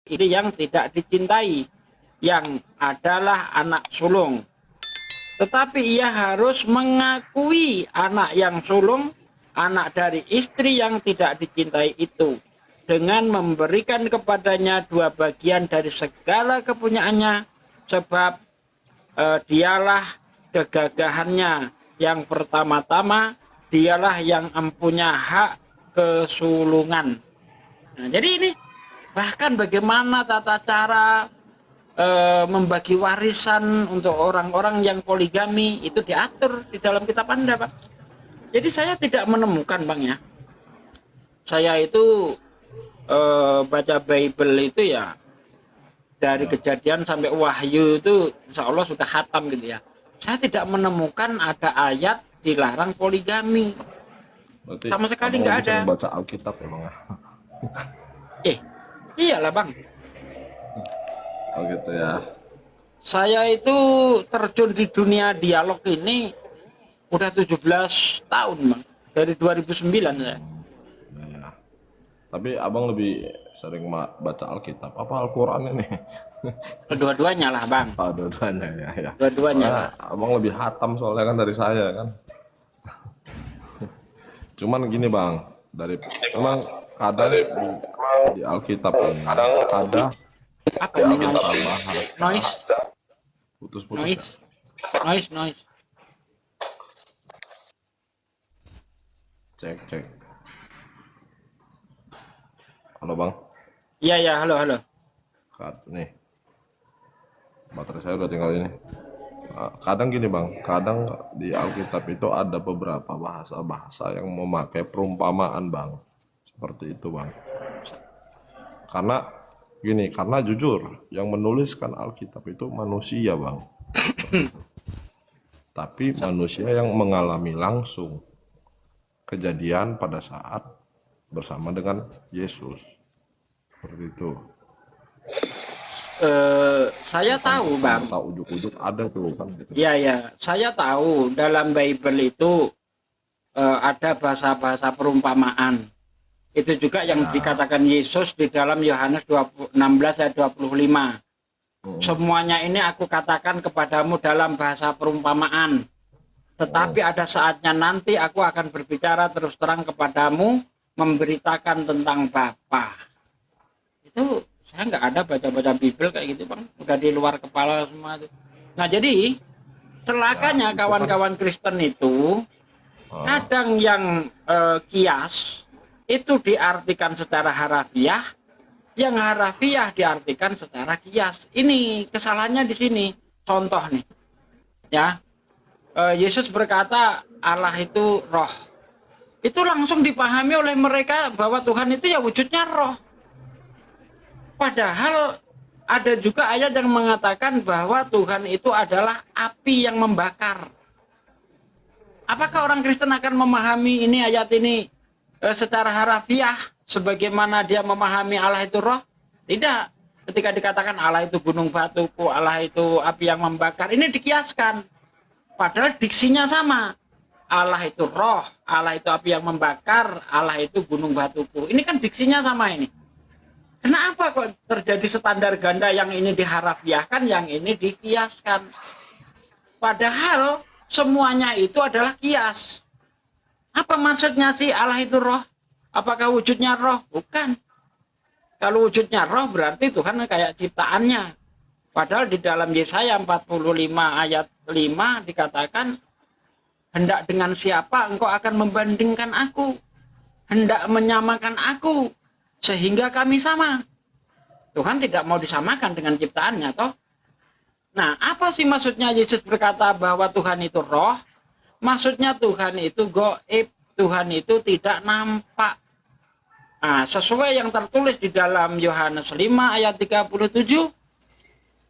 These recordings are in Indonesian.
ini yang tidak dicintai, yang adalah anak sulung. Tetapi ia harus mengakui anak yang sulung, anak dari istri yang tidak dicintai itu, dengan memberikan kepadanya 2 bagian dari segala kepunyaannya, sebab dialah kegagahannya yang pertama-tama, dialah yang mempunyai hak kesulungan. Nah, jadi ini bahkan bagaimana tata cara membagi warisan untuk orang-orang yang poligami itu diatur di dalam kitab Anda, Pak. Jadi saya tidak menemukan, Bang, ya. Saya itu baca Bible itu ya dari Kejadian sampai Wahyu itu insya Allah sudah khatam gitu ya. Saya tidak menemukan ada ayat dilarang poligami. Berarti Sama sekali abang nggak lebih ada. sering baca Alkitab ya bang ya? Iyalah, Bang. Oh gitu ya. Saya itu terjun di dunia dialog ini udah 17 tahun, Bang. Dari 2009 saya. Ya. Tapi abang lebih sering baca Alkitab apa Al-Quran ini? Kedua-duanya lah, Bang. Oh, dua-duanya ya. Dua-duanya lah. Abang lebih hatam soalnya kan dari saya kan. Cuman gini bang, memang kadang di Alkitab ini ada Apa ini noise? tambahan Noise, putus-putus ya. noise. Cek. Halo bang, Iya, halo. nih baterai saya udah tinggal ini. Kadang gini bang, kadang di Alkitab itu ada beberapa bahasa-bahasa yang memakai perumpamaan bang, seperti itu bang. Karena jujur yang menuliskan Alkitab itu manusia bang, tapi manusia yang mengalami langsung kejadian pada saat bersama dengan Yesus, seperti itu. Saya tahu, Bang. Tahu ujuk-ujuk ada tuh kan gitu. Iya, saya tahu dalam Bible itu ada bahasa-bahasa perumpamaan. Itu juga yang dikatakan Yesus di dalam Yohanes 16 ayat 25. Semuanya ini aku katakan kepadamu dalam bahasa perumpamaan. Tetapi ada saatnya nanti aku akan berbicara terus terang kepadamu, memberitakan tentang Bapa. Itu saya nggak ada baca-baca Bible kayak gitu, Bang. Udah di luar kepala semua itu. Nah, jadi celakanya kawan-kawan Kristen itu kadang yang kias itu diartikan secara harafiah, yang harafiah diartikan secara kias. Ini kesalahannya di sini. Contoh nih, ya. Yesus berkata Allah itu roh. Itu langsung dipahami oleh mereka bahwa Tuhan itu ya wujudnya roh. Padahal ada juga ayat yang mengatakan bahwa Tuhan itu adalah api yang membakar. Apakah orang Kristen akan memahami ini ayat ini secara harafiah sebagaimana dia memahami Allah itu roh? Tidak. Ketika dikatakan Allah itu gunung batuku, Allah itu api yang membakar, ini dikiaskan. Padahal diksinya sama. Allah itu roh, Allah itu api yang membakar, Allah itu gunung batuku. Ini kan diksinya sama ini. Kenapa kok terjadi standar ganda yang ini diharafiahkan, yang ini dikiaskan? Padahal semuanya itu adalah kias. Apa maksudnya sih Allah itu roh? Apakah wujudnya roh? Bukan. Kalau wujudnya roh berarti Tuhan kayak ciptaannya. Padahal di dalam Yesaya 45 ayat 5 dikatakan, hendak dengan siapa engkau akan membandingkan aku? Hendak menyamakan aku sehingga kami sama. Tuhan tidak mau disamakan dengan ciptaannya, toh. Nah, apa sih maksudnya Yesus berkata bahwa Tuhan itu roh? Maksudnya Tuhan itu goib, Tuhan itu tidak nampak. Nah, sesuai yang tertulis di dalam Yohanes 5 ayat 37,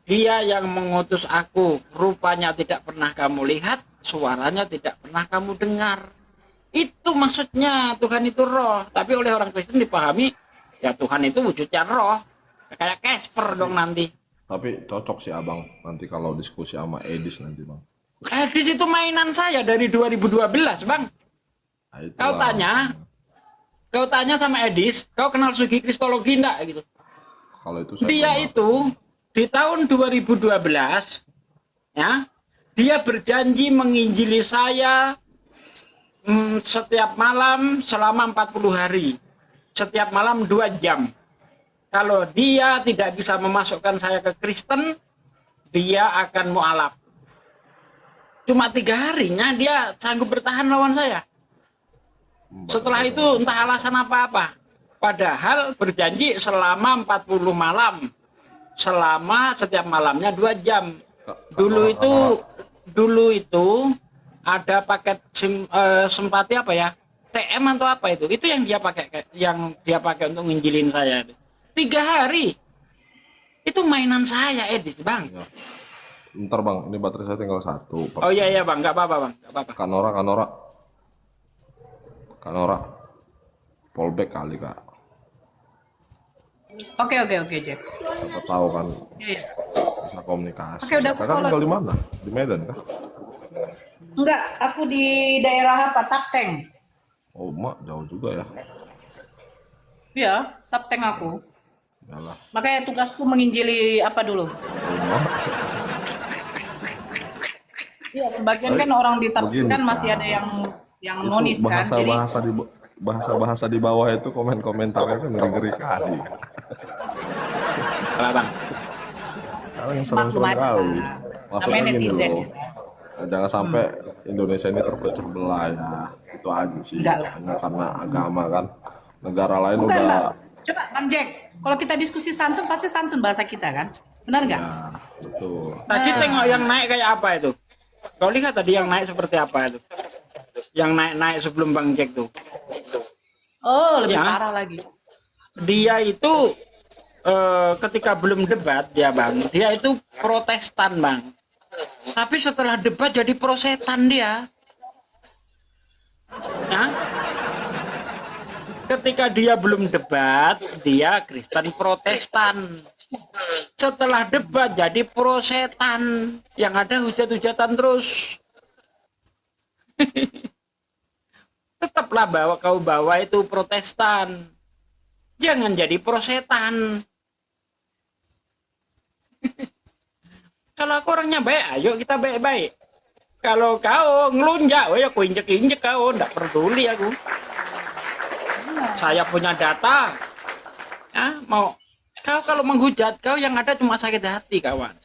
Dia yang mengutus aku, rupanya tidak pernah kamu lihat, suaranya tidak pernah kamu dengar. Itu maksudnya Tuhan itu roh. Tapi oleh orang Kristen dipahami, ya Tuhan itu wujudnya roh. Kayak Casper dong nanti. Tapi cocok sih abang nanti kalau diskusi sama Edis nanti bang. Edis itu mainan saya dari 2012, Bang. Nah, itu Kau tanya sama Edis, kau kenal segi kristologi enggak gitu? Kalau itu saya Dia terima. itu di tahun 2012 ya, dia berjanji menginjili saya setiap malam selama 40 hari. Setiap malam 2 jam. Kalau dia tidak bisa memasukkan saya ke Kristen, dia akan mualaf. Cuma 3 harinya dia sanggup bertahan lawan saya. Setelah itu entah alasan apa-apa. Padahal berjanji selama 40 malam. Selama setiap malamnya 2 jam. Dulu itu ada paket Simpati apa ya? TM atau apa itu? Itu yang dia pakai untuk nginjilin saya. 3 hari. Itu mainan saya, Edis, Bang. Ya. Bentar bang, ini baterai saya tinggal 1. Oh iya Bang, nggak apa-apa Bang, nggak apa-apa. Kanora, fallback kali kak. Oke, Jack. Siapa tahu kan Iya. bisa komunikasi. Oke, udah aku Kakak follow. tinggal di mana? Di Medan kah? Enggak, aku di daerah apa? Tapteng. Oh mak, jauh juga ya. Iya, Tapteng aku. Yalah. Makanya tugasku menginjili apa dulu? Oh mak. Iya, sebagian kan orang di Tapteng Begini, kan masih ada yang nonis kan. Jadi bahasa di bawah itu komentarnya itu ngeri-ngeri kali. Apa Bang? Karena yang serem-serem maklum aja. kali. Maksudnya Namanya gini netizen loh. Jangan sampai Indonesia ini terpecah belah ya. Itu aja sih. Enggak lah. Hanya karena agama kan. Negara lain Bukan, udah Bang. Coba Bang Jack, kalau kita diskusi santun pasti santun bahasa kita kan? Benar nggak? ya, betul. Tadi tengok yang naik kayak apa itu? Kau lihat tadi yang naik seperti apa itu? Yang naik-naik sebelum Bang Jack tuh. Oh, lebih Ya. parah lagi. Dia itu ketika belum debat dia Bang, dia itu Protestan Bang. Tapi setelah debat jadi prosetan dia. Ya. Ketika dia belum debat, dia Kristen Protestan. Setelah debat jadi prosetan. Yang ada hujat-hujatan terus. Tetaplah kau bawa itu Protestan. Jangan jadi prosetan. Kalau aku orangnya baik, ayo kita baik-baik. Kalau kau ngelunjak, oh ya aku injek-injek kau, enggak peduli aku. Saya punya data. Ya, mau kau kalau menghujat, kau yang ada cuma sakit hati, kawan.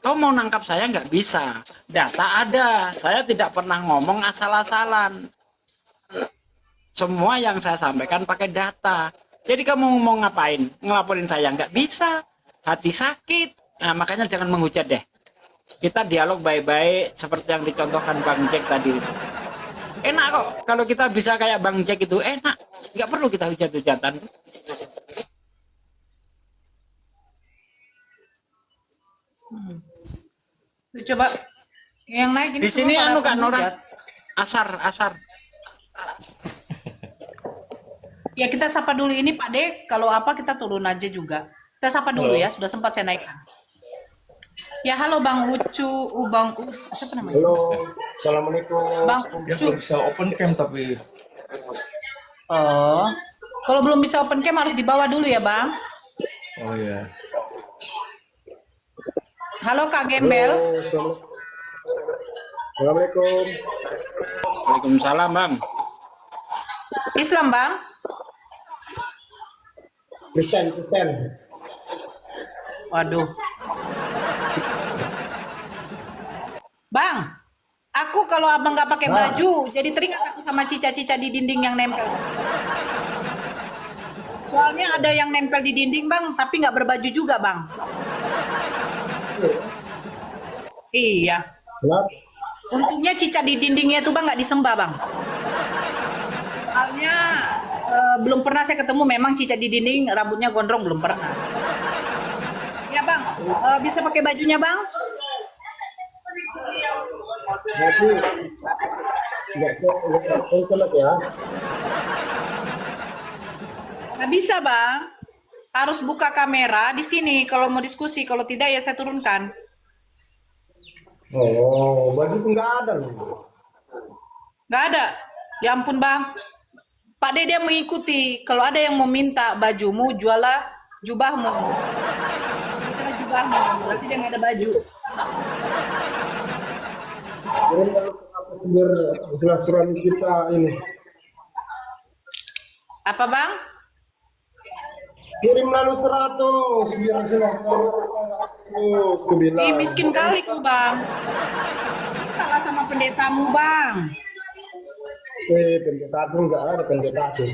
Kau mau nangkap saya nggak bisa. Data ada. Saya tidak pernah ngomong asal-asalan. Semua yang saya sampaikan pakai data. Jadi kamu mau ngapain? Ngelaporin saya nggak bisa. Hati sakit. Nah, makanya jangan menghujat deh. Kita dialog baik-baik seperti yang dicontohkan Bang Jack tadi itu. Enak kok kalau kita bisa kayak Bang Jack itu, enak. Nggak perlu kita hujat-hujatan. Tuh, coba yang naik ini Di sini semua anu pada kan orang penghujat. asar. Ya kita sapa dulu ini Pak De, kalau apa kita turun aja juga. Kita sapa dulu ya, sudah sempat saya naikkan. Ya halo Bang Ucu, Bang siapa namanya? Halo, assalamualaikum. Bang Ya Ucu. belum bisa open cam tapi Oh, kalau belum bisa open cam harus dibawa dulu ya Bang. oh ya. Halo Kak Gembel. Assalamualaikum. Waalaikumsalam Bang. Islam Bang. Kristen. Waduh. Bang, aku kalau abang nggak pakai baju, jadi teringat aku sama cica-cica di dinding yang nempel. Soalnya ada yang nempel di dinding bang, tapi nggak berbaju juga bang. Iya. Kenapa? Untungnya cica di dindingnya itu bang nggak disembah bang. Soalnya belum pernah saya ketemu memang cica di dinding rambutnya gondrong belum pernah. Ya bang, bisa pakai bajunya bang? Nanti nggak internet ya. Nggak bisa bang, harus buka kamera di sini kalau mau diskusi. Kalau tidak ya saya turunkan. Oh, baju tuh nggak ada loh. Nggak ada. Ya ampun bang. Pak Dede mengikuti. Kalau ada yang meminta bajumu, jual jubahmu. Itu jubahmu, berarti dia nggak ada baju. Kirim lalu ke aku biar silaturahmi kita ini. Apa bang? Kirim lalu 100 biar silaturahmi kita. Aku bilang. Ih, miskin kali kau bang. Kalah sama pendetamu bang. Pendeta aku nggak ada pendeta aku.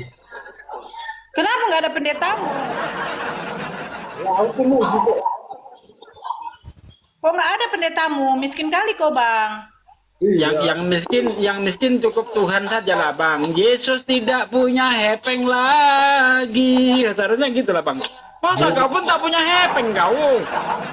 Kenapa nggak ada pendetamu? Ya aku muji kok. Kok nggak ada pendetamu? Miskin kali kau bang. Iya. Yang miskin cukup Tuhan saja lah bang. Yesus tidak punya hepeng lagi. Seharusnya gitu lah bang. Masa kau pun tak punya hepeng kau?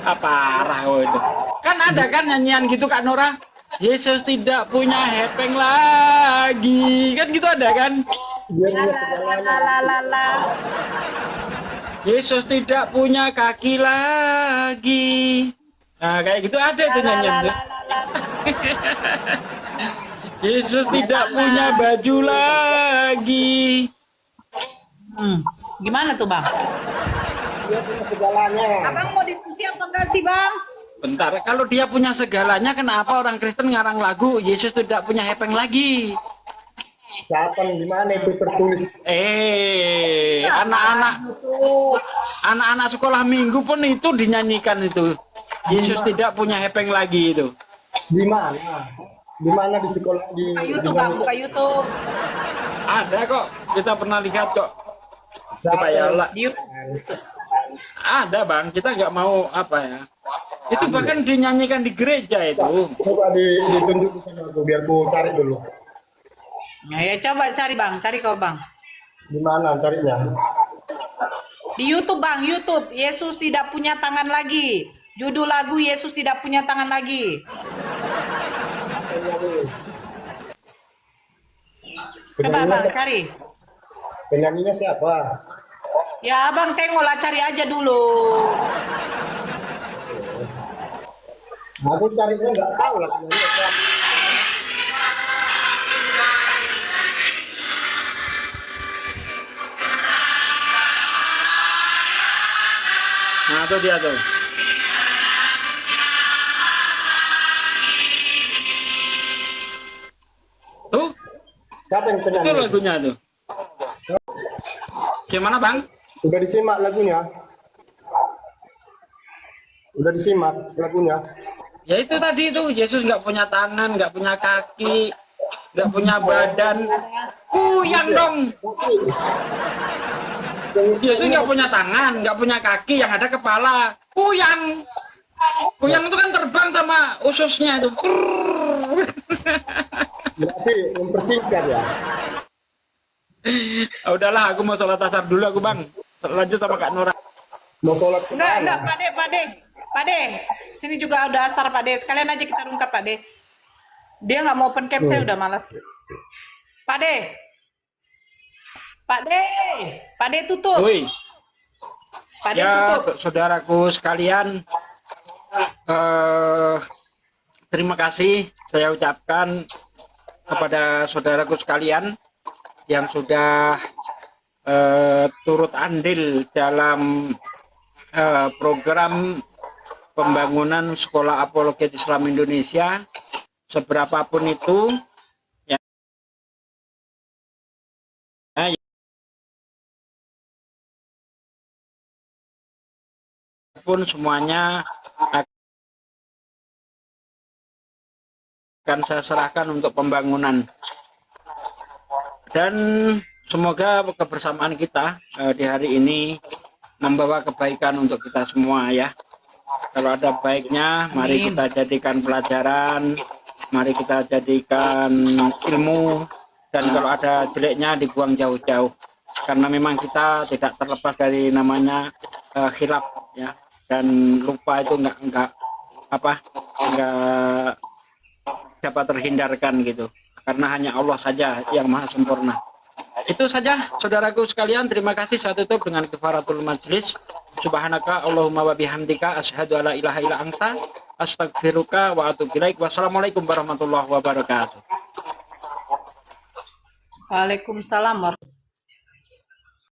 Parah kau itu. Kan ada kan nyanyian gitu Kak Nora. Yesus tidak punya hepeng lagi. Kan gitu ada kan? Biar dia perjalanan. Lalalala. Yesus tidak punya kaki lagi. Nah kayak gitu ada tuh nyanyian tuh. Yesus tidak punya baju lagi. Gimana tuh bang? Dia punya segalanya. Abang mau diskusi apa enggak sih bang? Bentar, kalau dia punya segalanya, kenapa orang Kristen ngarang lagu Yesus tidak punya hepeng lagi? Kapan di mana itu tertulis? Anak-anak sekolah minggu pun itu dinyanyikan itu. Yesus tidak punya hepeng lagi itu. Di mana? Di mana di sekolah di Buka YouTube bang, buka YouTube. Ada kok, kita pernah lihat kok. Siapa Supaya yang- Allah. Di YouTube. Ada bang, kita nggak mau apa ya. Itu bahkan dinyanyikan di gereja itu. Coba ditunjuk sama aku biar ku cari dulu. Nah, ya coba cari bang, cari kau bang. Di mana carinya? Di YouTube bang, YouTube. Yesus tidak punya tangan lagi. Judul lagu Yesus tidak punya tangan lagi. Coba bang, cari. Penyanyinya siapa? Ya abang tengoklah, cari aja dulu. Aku carinya nggak tahu lah penyanyinya siapa. Nah itu dia tuh. Tuh, Siapa yang itu penyanyi? lagunya tuh. Gimana bang? Udah disimak lagunya? Udah disimak lagunya? Ya itu tadi itu Yesus nggak punya tangan, nggak punya kaki, nggak punya badan. Kuyang dong. Yesus nggak punya tangan, nggak punya kaki, yang ada kepala. Kuyang. Kuyang itu kan terbang sama ususnya itu. Berarti mempersingkat ya? Udahlah, aku mau sholat asar dulu aku bang. Lanjut sama Kak Nora. Mau sholat ke Enggak, mana? Pak De. Sini juga udah asar Pak De. Sekalian aja kita ungkap Pak De. Dia nggak mau open cam, saya udah malas. Pak De. Pak De tutup. Woi, Pak De ya tutup. saudaraku sekalian, terima kasih saya ucapkan kepada saudaraku sekalian yang sudah turut andil dalam program pembangunan Sekolah Apologet Islam Indonesia, seberapapun itu, ya, pun semuanya akan saya serahkan untuk pembangunan. Dan semoga kebersamaan kita di hari ini membawa kebaikan untuk kita semua ya. Kalau ada baiknya, mari Amin. kita jadikan pelajaran, mari kita jadikan ilmu, dan kalau ada jeleknya dibuang jauh-jauh. Karena memang kita tidak terlepas dari namanya khilaf ya, dan lupa itu enggak dapat terhindarkan gitu. Karena hanya Allah saja yang maha sempurna. Itu saja saudaraku sekalian, terima kasih. Saya tutup dengan kifaratul majlis. Subhanaka Allahumma wa bihamdika asyhadu alla ilaha illa anta astaghfiruka wa atubu ilaik. Wassalamualaikum warahmatullahi wabarakatuh. Waalaikumsalam.